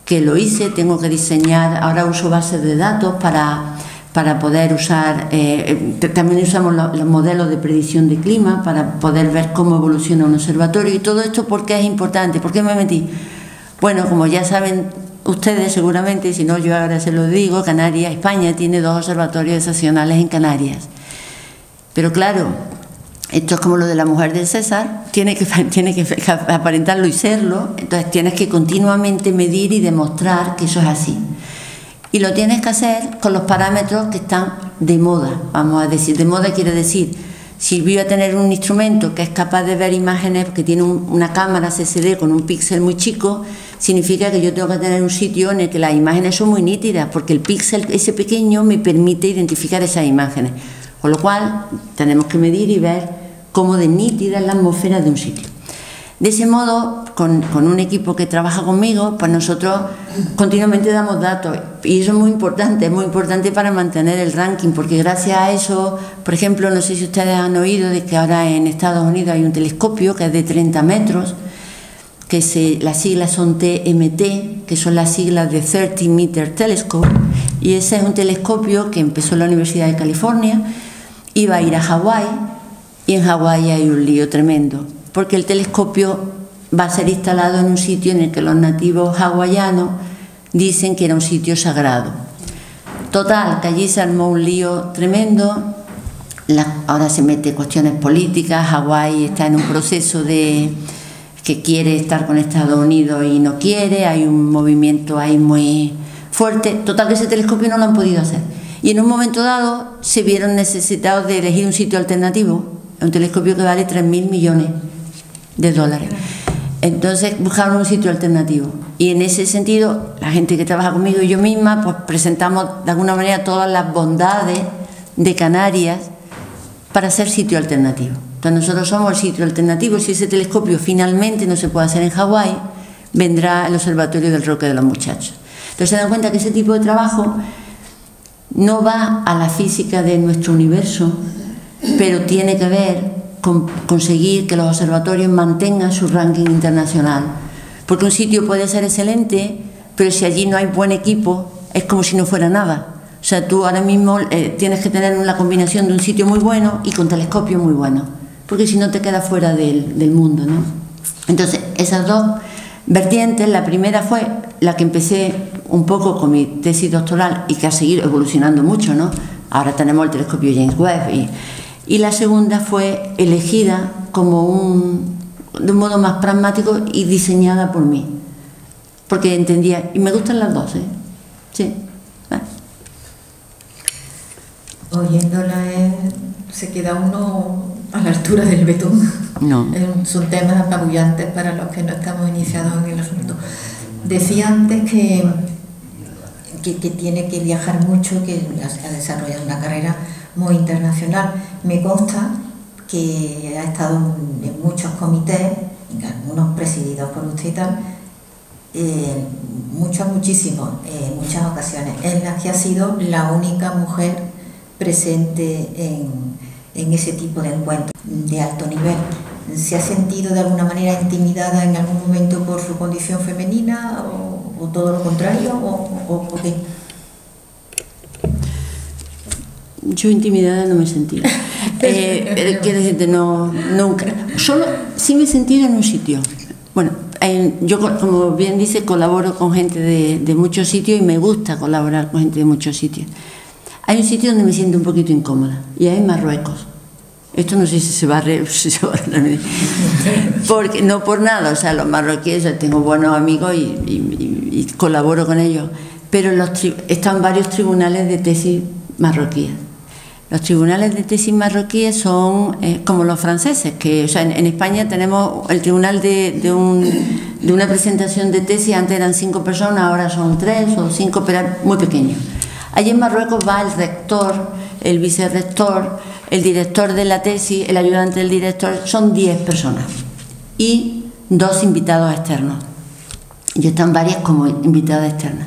que lo hice, tengo que diseñar, ahora uso bases de datos para poder usar, también usamos los modelos de predicción de clima para poder ver cómo evoluciona un observatorio y todo esto. ¿Por qué es importante? ¿Por qué me metí? Bueno, como ya saben ustedes seguramente, si no yo ahora se lo digo, Canarias, España tiene 2 observatorios estacionales en Canarias. Pero claro, esto es como lo de la mujer del César, tiene que aparentarlo y serlo, entonces tienes que continuamente medir y demostrar que eso es así. Y lo tienes que hacer con los parámetros que están de moda, vamos a decir. De moda quiere decir, si voy a tener un instrumento que es capaz de ver imágenes, que tiene una cámara CCD con un píxel muy chico, significa que yo tengo que tener un sitio en el que las imágenes son muy nítidas, porque el píxel ese pequeño me permite identificar esas imágenes. Con lo cual, tenemos que medir y ver cómo de nítida es la atmósfera de un sitio. De ese modo, con un equipo que trabaja conmigo, pues nosotros continuamente damos datos y eso es muy importante para mantener el ranking, porque gracias a eso, por ejemplo, no sé si ustedes han oído de que ahora en Estados Unidos hay un telescopio que es de 30 metros, que las siglas son TMT, que son las siglas de 30 Meter Telescope, y ese es un telescopio que empezó en la Universidad de California, iba a ir a Hawái, y en Hawái hay un lío tremendo, porque el telescopio va a ser instalado en un sitio en el que los nativos hawaianos dicen que era un sitio sagrado. Total, que allí se armó un lío tremendo, ahora se mete cuestiones políticas, Hawái está en un proceso de que quiere estar con Estados Unidos y no quiere, hay un movimiento ahí muy fuerte, total que ese telescopio no lo han podido hacer. Y en un momento dado se vieron necesitados de elegir un sitio alternativo, un telescopio que vale 3.000 millones de dólares. Entonces buscaron un sitio alternativo y en ese sentido la gente que trabaja conmigo y yo misma pues presentamos de alguna manera todas las bondades de Canarias para ser sitio alternativo. Entonces nosotros somos el sitio alternativo. Si ese telescopio finalmente no se puede hacer en Hawái, vendrá el observatorio del Roque de los Muchachos. Entonces se dan cuenta que ese tipo de trabajo no va a la física de nuestro universo, pero tiene que ver con conseguir que los observatorios mantengan su ranking internacional. Porque un sitio puede ser excelente, pero si allí no hay buen equipo, es como si no fuera nada. O sea, tú ahora mismo tienes que tener la combinación de un sitio muy bueno y con telescopio muy bueno, porque si no te quedas fuera del mundo, ¿no? Entonces, esas 2 vertientes, la primera fue la que empecé un poco con mi tesis doctoral y que ha seguido evolucionando mucho, ¿no? Ahora tenemos el telescopio James Webb y la segunda fue elegida como de un modo más pragmático y diseñada por mí, porque entendía, y me gustan las 2, ¿eh? Sí. Oyéndola se queda uno a la altura del betún. No. Son temas apabullantes para los que no estamos iniciados en el asunto. Decía antes que tiene que viajar mucho, que ha desarrollado una carrera muy internacional. Me consta que ha estado en muchos comités, en algunos presididos por usted y tal, muchísimos, en muchas ocasiones, en las que ha sido la única mujer presente en ese tipo de encuentros de alto nivel. ¿Se ha sentido de alguna manera intimidada en algún momento por su condición femenina o todo lo contrario o qué? Yo intimidada no me he sentido. Quiero decirte, no, nunca. Solo sí me he sentido en un sitio. Bueno, yo, como bien dice, colaboro con gente de muchos sitios y me gusta colaborar con gente de muchos sitios. Hay un sitio donde me siento un poquito incómoda y es en Marruecos. Esto no sé si se va a porque no por nada, o sea, los marroquíes, tengo buenos amigos y colaboro con ellos, pero están varios tribunales de tesis marroquíes. Los tribunales de tesis marroquíes son como los franceses, que o sea, en España tenemos el tribunal de una presentación de tesis, antes eran 5 personas, ahora son 3 o 5, pero muy pequeños. Allí en Marruecos va el rector, el vicerrector, el director de la tesis, el ayudante del director, son 10 personas y 2 invitados externos. Yo están varias como invitada externa.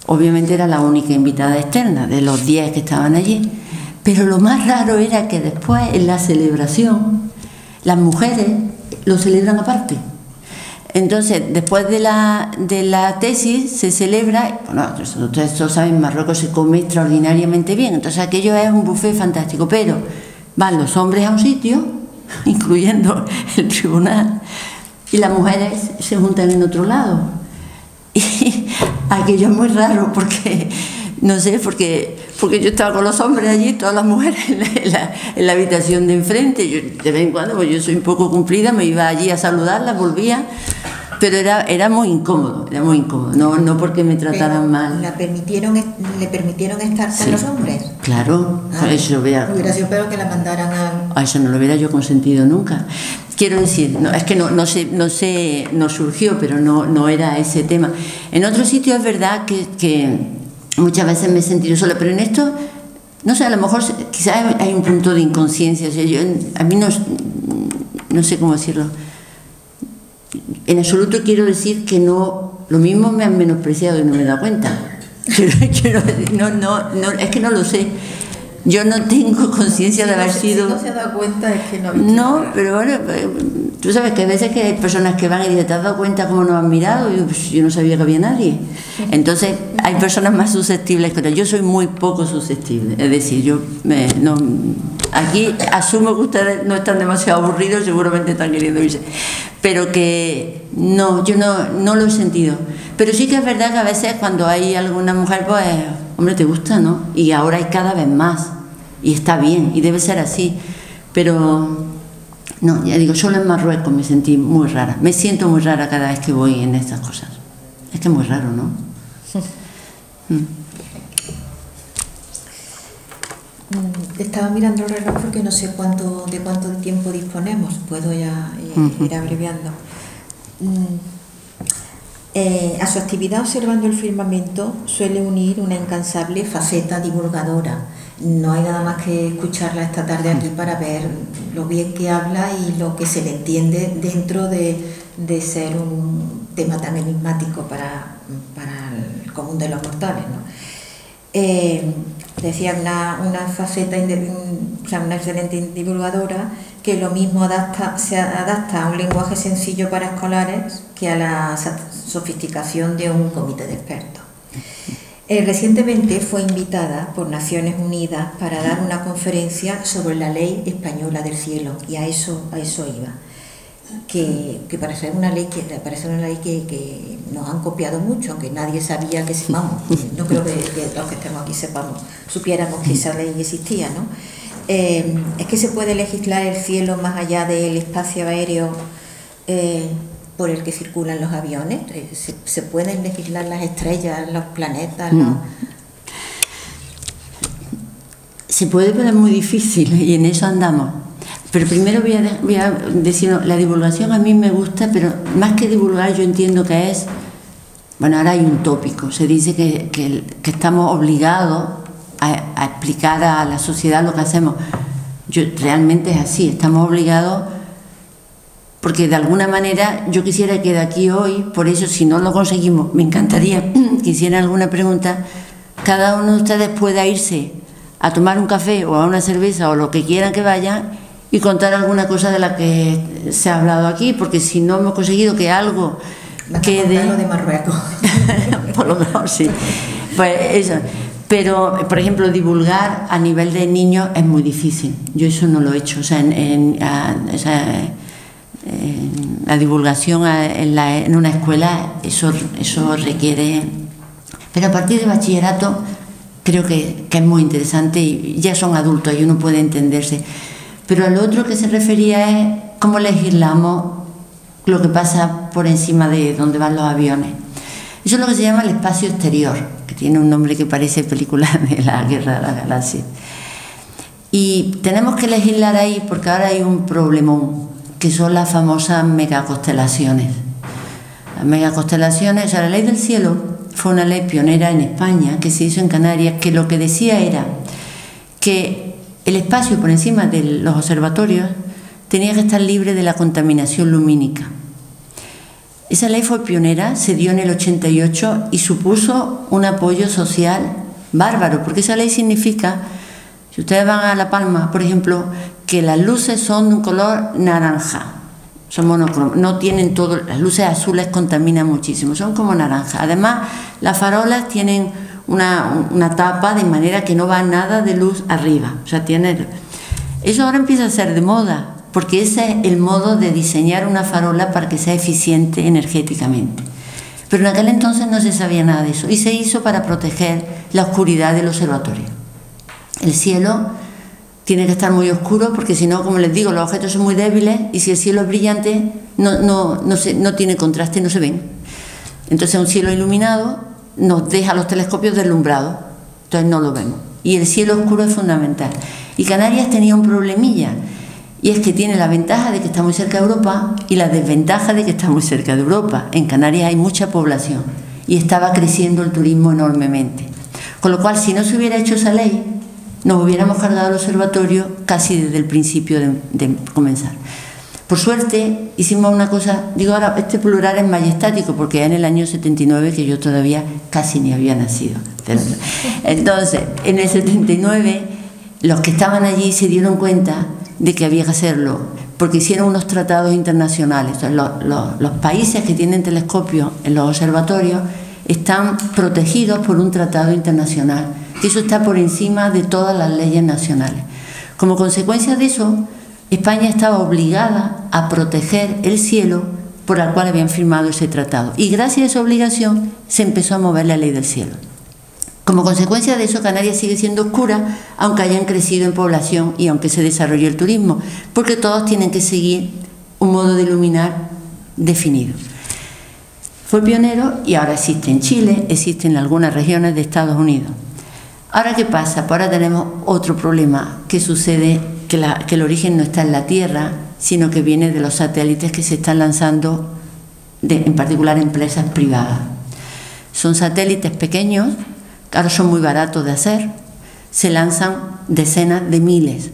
Obviamente era la única invitada externa de los 10 que estaban allí, pero lo más raro era que después en la celebración las mujeres lo celebran aparte. Entonces, después de la tesis se celebra, bueno, ustedes todos saben, Marruecos se come extraordinariamente bien, entonces aquello es un buffet fantástico, pero van los hombres a un sitio, incluyendo el tribunal, y las mujeres se juntan en otro lado. Y aquello es muy raro porque, no sé, porque yo estaba con los hombres allí, todas las mujeres en la habitación de enfrente. Yo, de vez en cuando, pues yo soy un poco cumplida, me iba allí a saludarlas, volvía, pero era muy incómodo, no porque me trataran mal. ¿Le permitieron estar con los hombres? Claro, eso hubiera sido peor que la mandaran a eso no lo hubiera yo consentido nunca. Quiero decir, es que no surgió, pero no era ese tema. En otros sitios es verdad que muchas veces me he sentido sola, pero en esto, no sé, a lo mejor quizás hay un punto de inconsciencia. O sea, a mí no sé cómo decirlo. En absoluto quiero decir que no, lo mismo me han menospreciado y no me he dado cuenta. Es que no lo sé. Yo no tengo conciencia de haber sido... Si no se ha dado cuenta es que no ha visto nada. Pero bueno, tú sabes que a veces que hay personas que van y dicen, ¿te has dado cuenta cómo nos han mirado? Y yo no sabía que había nadie. Entonces, hay personas más susceptibles que otras. Yo soy muy poco susceptible. Es decir, aquí asumo que ustedes no están demasiado aburridos, seguramente están queriendo irse. Pero que no, yo no lo he sentido. Pero sí que es verdad que a veces cuando hay alguna mujer, pues, hombre, te gusta, ¿no? Y ahora hay cada vez más. Y está bien, y debe ser así. Pero, no, ya digo, solo en Marruecos me sentí muy rara. Me siento muy rara cada vez que voy en estas cosas. Es que es muy raro, ¿no? Estaba mirando el reloj porque no sé de cuánto tiempo disponemos. Puedo ya ir abreviando. A su actividad observando el firmamento suele unir una incansable faceta divulgadora. No hay nada más que escucharla esta tarde aquí para ver lo bien que habla y lo que se le entiende dentro de ser un tema tan enigmático para el común de los mortales, ¿no? Decía una faceta, una excelente divulgadora, que lo mismo se adapta a un lenguaje sencillo para escolares que a la sofisticación de un comité de expertos. Recientemente fue invitada por Naciones Unidas para dar una conferencia sobre la ley española del cielo, y a eso iba. Que parece una ley que nos han copiado mucho, aunque nadie sabía que sepamos. No creo que los que estemos aquí supiéramos que esa ley existía, ¿no? Es que se puede legislar el cielo más allá del espacio aéreo por el que circulan los aviones. Se pueden legislar las estrellas, los planetas. Se puede, pero es muy difícil y en eso andamos. Pero primero voy a decir, la divulgación a mí me gusta, pero más que divulgar yo entiendo que es, bueno, ahora hay un tópico, se dice que estamos obligados a explicar a la sociedad lo que hacemos. Realmente es así, estamos obligados porque de alguna manera yo quisiera que de aquí hoy, por eso si no lo conseguimos, me encantaría que hicieran alguna pregunta, cada uno de ustedes pueda irse a tomar un café o a una cerveza o lo que quieran que vayan y contar alguna cosa de la que se ha hablado aquí, porque si no hemos conseguido que algo quede... Lo de Marruecos. Por lo mejor sí. Pues eso. Pero, por ejemplo, divulgar a nivel de niños es muy difícil. Yo eso no lo he hecho. O sea, la divulgación en una escuela, eso requiere... Pero a partir de bachillerato creo que es muy interesante y ya son adultos y uno puede entenderse. Pero al otro que se refería es cómo legislamos lo que pasa por encima de donde van los aviones. Eso es lo que se llama el espacio exterior, que tiene un nombre que parece película de la Guerra de las Galaxias. Y tenemos que legislar ahí porque ahora hay un problemón, que son las famosas megaconstelaciones. Las megaconstelaciones, o sea, la ley del cielo fue una ley pionera en España, que se hizo en Canarias, que lo que decía era que el espacio por encima de los observatorios tenía que estar libre de la contaminación lumínica. Esa ley fue pionera, se dio en el 88 y supuso un apoyo social bárbaro, porque esa ley significa, si ustedes van a La Palma, por ejemplo, que las luces son de un color naranja, son monocromos, no tienen todo, las luces azules contaminan muchísimo, son como naranja. Además, las farolas tienen una tapa de manera que no va nada de luz arriba, o sea, eso ahora empieza a ser de moda, porque ese es el modo de diseñar una farola para que sea eficiente energéticamente. Pero en aquel entonces no se sabía nada de eso y se hizo para proteger la oscuridad del observatorio. El cielo tiene que estar muy oscuro porque si no, como les digo, los objetos son muy débiles y si el cielo es brillante no tiene contraste, no se ven. Entonces un cielo iluminado nos deja los telescopios deslumbrados, entonces no lo vemos. Y el cielo oscuro es fundamental. Y Canarias tenía un problemilla, y es que tiene la ventaja de que está muy cerca de Europa y la desventaja de que está muy cerca de Europa. En Canarias hay mucha población y estaba creciendo el turismo enormemente. Con lo cual, si no se hubiera hecho esa ley, nos hubiéramos cargado el observatorio casi desde el principio de comenzar. Por suerte, hicimos una cosa, digo ahora, este plural es majestático, porque en el año 79, que yo todavía casi ni había nacido. Entonces, en el 79, los que estaban allí se dieron cuenta de que había que hacerlo, porque hicieron unos tratados internacionales. Entonces, los países que tienen telescopios en los observatorios están protegidos por un tratado internacional, que eso está por encima de todas las leyes nacionales. Como consecuencia de eso, España estaba obligada a proteger el cielo por el cual habían firmado ese tratado. Y gracias a esa obligación se empezó a mover la ley del cielo. Como consecuencia de eso, Canarias sigue siendo oscura, aunque hayan crecido en población y aunque se desarrolle el turismo, porque todos tienen que seguir un modo de iluminar definido. Fue pionero y ahora existe en Chile, existe en algunas regiones de Estados Unidos. Ahora, ¿qué pasa? Pues ahora tenemos otro problema que sucede, que el origen no está en la Tierra, sino que viene de los satélites que se están lanzando, en particular empresas privadas. Son satélites pequeños, ahora son muy baratos de hacer, se lanzan decenas de miles.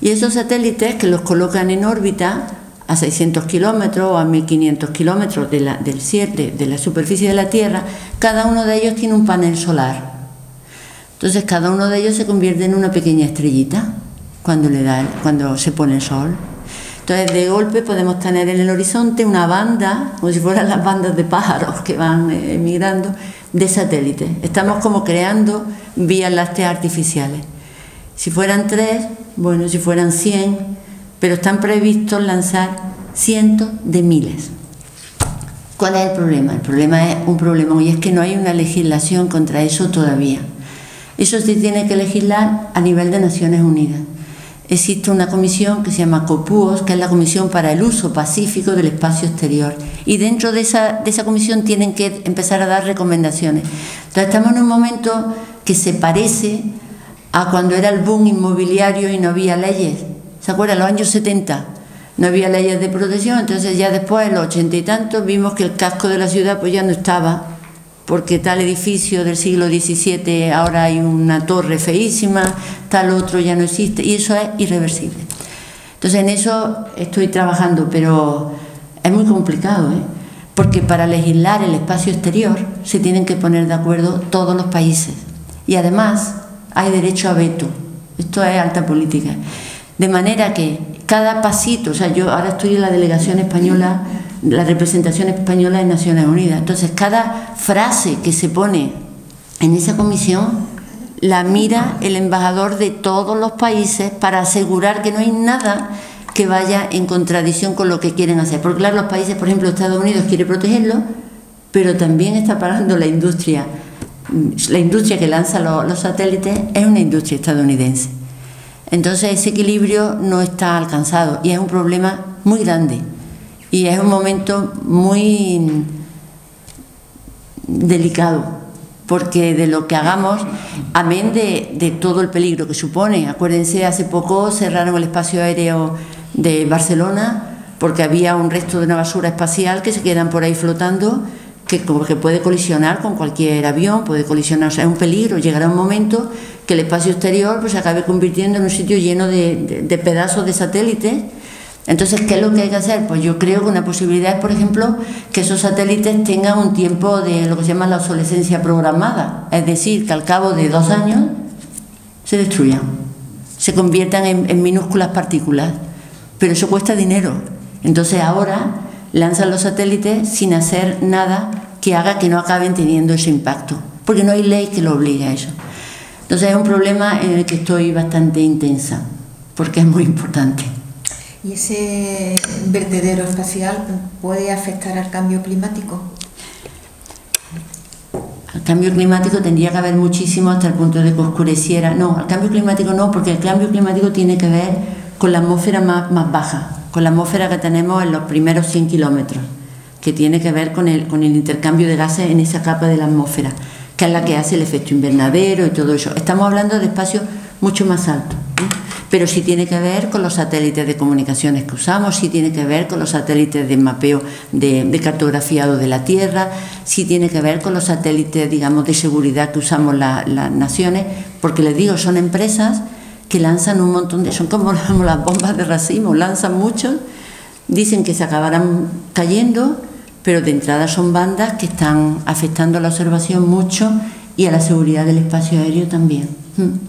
Y esos satélites que los colocan en órbita a 600 kilómetros o a 1500 kilómetros de la superficie de la Tierra, cada uno de ellos tiene un panel solar. Entonces cada uno de ellos se convierte en una pequeña estrellita cuando se pone el sol. Entonces de golpe podemos tener en el horizonte una banda, como si fueran las bandas de pájaros que van emigrando, de satélites. Estamos como creando vías lácteas artificiales. Si fueran 3, bueno, si fueran 100, pero están previstos lanzar cientos de miles. ¿Cuál es el problema? El problema es un problema y es que no hay una legislación contra eso todavía. Eso se tiene que legislar a nivel de Naciones Unidas. Existe una comisión que se llama COPUOS, que es la Comisión para el Uso Pacífico del Espacio Exterior. Y dentro de esa comisión tienen que empezar a dar recomendaciones. Entonces estamos en un momento que se parece a cuando era el boom inmobiliario y no había leyes. ¿Se acuerdan? Los años 70 no había leyes de protección, entonces ya después, en los 80 y tantos, vimos que el casco de la ciudad pues ya no estaba, porque tal edificio del siglo XVII ahora hay una torre feísima, tal otro ya no existe, y eso es irreversible. Entonces en eso estoy trabajando, pero es muy complicado, porque para legislar el espacio exterior se tienen que poner de acuerdo todos los países, y además hay derecho a veto. Esto es alta política. De manera que cada pasito, o sea, yo ahora estoy en la delegación española, la representación española en Naciones Unidas, entonces cada frase que se pone en esa comisión la mira el embajador de todos los países para asegurar que no hay nada que vaya en contradicción con lo que quieren hacer. Porque claro, los países, por ejemplo, Estados Unidos quiere protegerlo, pero también está pagando la industria. La industria que lanza los satélites es una industria estadounidense. Entonces ese equilibrio no está alcanzado y es un problema muy grande y es un momento muy delicado, porque de lo que hagamos, amén de todo el peligro que supone. Acuérdense, hace poco cerraron el espacio aéreo de Barcelona porque había un resto de una basura espacial que se quedan por ahí flotando que puede colisionar con cualquier avión, puede colisionar, o sea, es un peligro. Llegará un momento que el espacio exterior pues se acabe convirtiendo en un sitio lleno de pedazos de satélites. Entonces, ¿qué es lo que hay que hacer? Pues yo creo que una posibilidad es, por ejemplo, que esos satélites tengan un tiempo de lo que se llama la obsolescencia programada, es decir, que al cabo de 2 años se destruyan, se conviertan en minúsculas partículas, pero eso cuesta dinero. Entonces ahora lanzan los satélites sin hacer nada que haga que no acaben teniendo ese impacto, porque no hay ley que lo obligue a eso. Entonces es un problema en el que estoy bastante intensa, porque es muy importante. ¿Y ese vertedero espacial puede afectar al cambio climático? Al cambio climático tendría que haber muchísimo hasta el punto de que oscureciera. No, al cambio climático no, porque el cambio climático tiene que ver con la atmósfera más baja, con la atmósfera que tenemos en los primeros 100 kilómetros, que tiene que ver con el intercambio de gases en esa capa de la atmósfera, que es la que hace el efecto invernadero y todo eso. Estamos hablando de espacios mucho más altos, pero sí tiene que ver con los satélites de comunicaciones que usamos, sí tiene que ver con los satélites de mapeo, de cartografiado de la Tierra, sí tiene que ver con los satélites, digamos, de seguridad que usamos las naciones, porque les digo, son empresas que lanzan un montón de... son como las bombas de racimo, lanzan muchos, dicen que se acabarán cayendo, pero de entrada son bandas que están afectando a la observación mucho y a la seguridad del espacio aéreo también.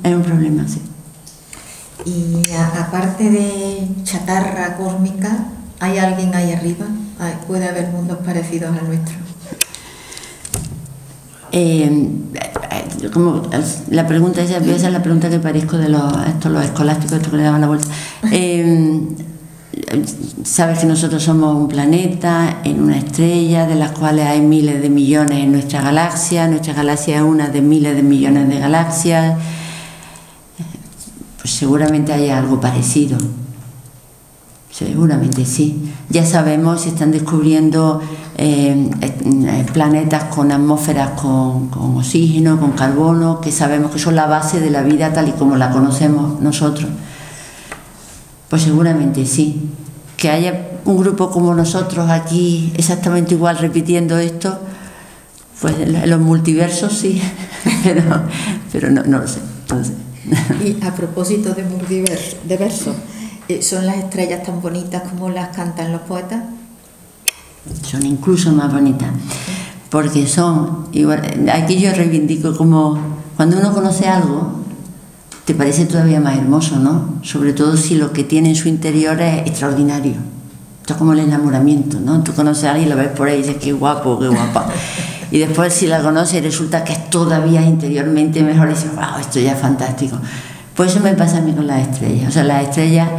Es un problema, sí. Y aparte de chatarra cósmica, ¿hay alguien ahí arriba? ¿Puede haber mundos parecidos al nuestro? Como la pregunta esa es la pregunta que parezco de los escolásticos, estos que le daban la vuelta. Sabes que nosotros somos un planeta en una estrella, de las cuales hay miles de millones en nuestra galaxia es una de miles de millones de galaxias. Pues seguramente hay algo parecido, seguramente sí. Ya sabemos, se están descubriendo planetas con atmósferas con oxígeno, con carbono, que sabemos que son la base de la vida tal y como la conocemos nosotros. Pues seguramente sí. Que haya un grupo como nosotros aquí exactamente igual repitiendo esto, pues en los multiversos sí, pero no lo sé, no lo sé. Y a propósito de multiverso, ¿son las estrellas tan bonitas como las cantan los poetas? Son incluso más bonitas, porque son igual. Aquí yo reivindico como cuando uno conoce algo, te parece todavía más hermoso, ¿no? Sobre todo si lo que tiene en su interior es extraordinario. Esto es como el enamoramiento, ¿no? Tú conoces a alguien y lo ves por ahí y dices qué guapo, qué guapa. Y después si la conoces y resulta que es todavía interiormente mejor, y dices, wow, esto ya es fantástico. Pues eso me pasa a mí con las estrellas. O sea, las estrellas,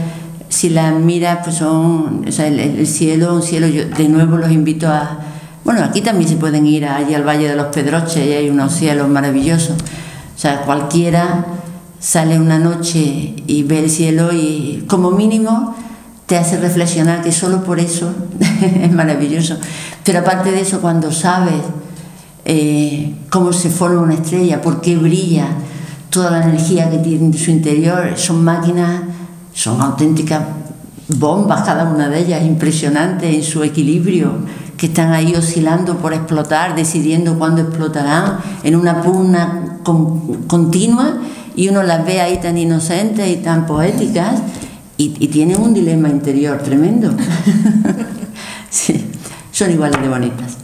si las miras, pues son, o sea, el cielo, un cielo, yo de nuevo los invito a... Bueno, aquí también se pueden ir allí al Valle de los Pedroches y hay unos cielos maravillosos. O sea, cualquiera sale una noche y ve el cielo y como mínimo te hace reflexionar que solo por eso es maravilloso. Pero aparte de eso, cuando sabes cómo se forma una estrella, por qué brilla, toda la energía que tiene en su interior, son máquinas, son auténticas bombas cada una de ellas, impresionantes en su equilibrio, que están ahí oscilando por explotar, decidiendo cuándo explotarán, en una pugna continua, y uno las ve ahí tan inocentes y tan poéticas, y tienen un dilema interior tremendo. Sí, son iguales de bonitas.